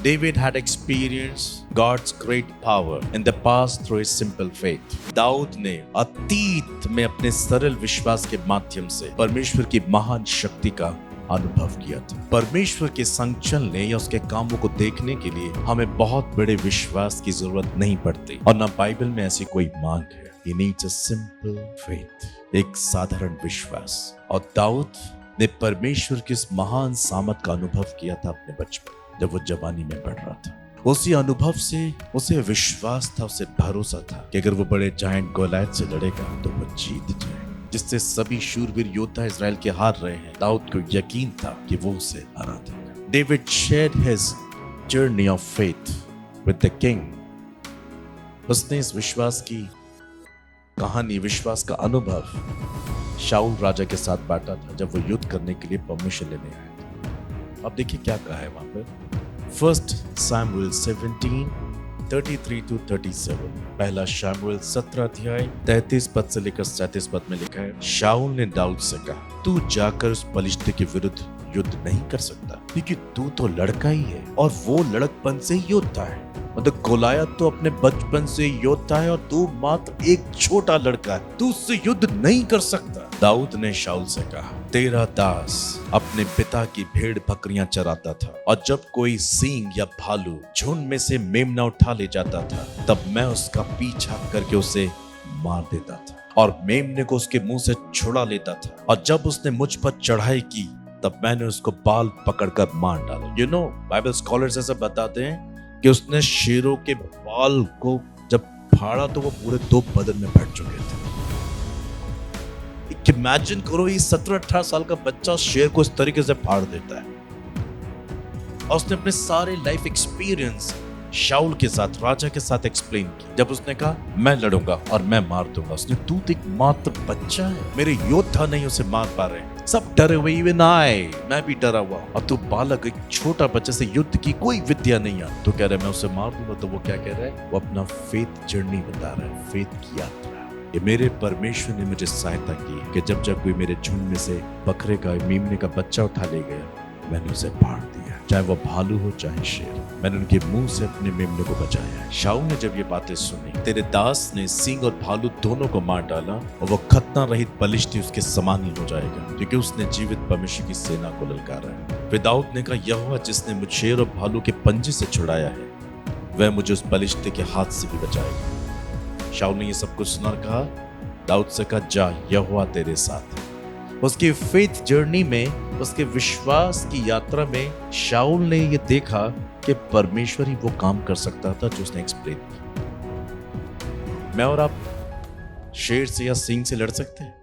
David had experienced God's great power in the past through his simple faith. Dawood ने अतीत में अपने सरल विश्वास के माध्यम से परमेश्वर की महान शक्ति का अनुभव किया था। परमेश्वर के संग चलने या उसके कामों को देखने के लिए हमें बहुत बड़े विश्वास की जरूरत नहीं पड़ती और ना बाइबल में ऐसी कोई मांग है। He needs a simple faith, एक साधारण विश्वास। और दाऊद ने परमेश्वर की इस महान सामर्थ का अनुभव किया था अपने बचपन जब वो जवानी में बढ़ रहा था। उसी अनुभव से उसे विश्वास था, उसे भरोसा था कि अगर वो बड़े जायंट गोलायत से लड़ेगा तो वो जीत जाए, जिससे सभी शूरवीर योद्धा इजराइल के हार रहे हैं। दाऊद को यकीन था कि वो उसे हरा देगा। David shared his journey of faith with the king. उसने इस विश्वास की कहानी, विश्वास का अनुभव शाऊल राजा के साथ बांटा था जब वो युद्ध करने के लिए परमिशन लेने आया था। अब देखिए क्या कहा है वहां पर। 1 Samuel 17:33-37। पहला शमूएल 17 अध्याय 33 पद से लेकर 37 पद में लिखा है, शाऊल ने दाऊद से कहा, तू जाकर उस पलिश्ती के विरुद्ध युद्ध नहीं कर सकता, क्योंकि तू तो लड़का ही है और वो लड़कपन से योद्धा है। मतलब गोलायत तो अपने बचपन से योद्धा है और तू मात्र एक छोटा लड़का है, तू उससे युद्ध नहीं कर सकता। दाऊद ने शाऊल से कहा, तेरा दास अपने पिता की भेड़ बकरियां चराता था और जब कोई सींग या भालू झुंड में से मेमना उठा ले जाता था तब मैं उसका पीछा करके उसे मार देता था और मेमने को उसके मुंह से छुड़ा लेता था, और जब उसने मुझ पर चढ़ाई की तब मैंने उसको बाल पकड़कर मार डाला। यू नो, बाइबल स्कॉलर्स ऐसा बताते हैं कि उसने शेरों के बाल को जब फाड़ा तो वो पूरे 2 बदन में फट चुके थे। इमेजिन करो, ये 17-18 साल का बच्चा शेर को इस तरीके से फाड़ देता है। और उसने अपने सारे लाइफ एक्सपीरियंस शाऊल के साथ, राजा के साथ एक्सप्लेन की। जब उसने कहा मैं लड़ूंगा और मैं मार दूंगा, उसने, तू तो एक मात्र बच्चा है, मेरे योद्धा नहीं उसे मार पा रहे, सब डरे हुए, इवन मैं भी डरा हुआ, और तू बालक, एक छोटा बच्चे से युद्ध की कोई विद्या नहीं है, तो कह रहा है मैं उसे मार दूंगा। तो वो क्या कह रहा है, वो अपना फेथ जर्नी बता रहा है, फेथ की यात्रा। कि मेरे परमेश्वर ने मुझे सहायता की कि जब जब कोई मेरे झुंड में से बकरे का, मेमने का बच्चा उठा ले गया, मैंने उसे फाड़ दिया, चाहे वो भालू हो चाहे शेर, मैंने उनके मुंह से अपने मेमने को बचाया। शाऊल ने जब ये बातें सुनी, तेरे दास ने सींग और भालू दोनों को मार डाला और वो खतना रहित बलिष्ठी उसके समान ही हो जाएगा, क्योंकि उसने जीवित परमेश्वर की सेना को ललकारा है। फिर दाऊद ने कहा, यहोवा जिसने मुझे शेर और भालू के पंजे से छुड़ाया है, वह मुझे उस बलिष्ठी के हाथ से भी बचाएगा। शाऊल ने ये सब कुछ सुना, कहा दाऊद से कहा, जा, यहोवा तेरे साथ। उसकी फेथ जर्नी में, उसके विश्वास की यात्रा में शाऊल ने ये देखा कि परमेश्वर ही वो काम कर सकता था जो उसने एक्सप्लेन किया। मैं और आप शेर से या सिंह से लड़ सकते हैं?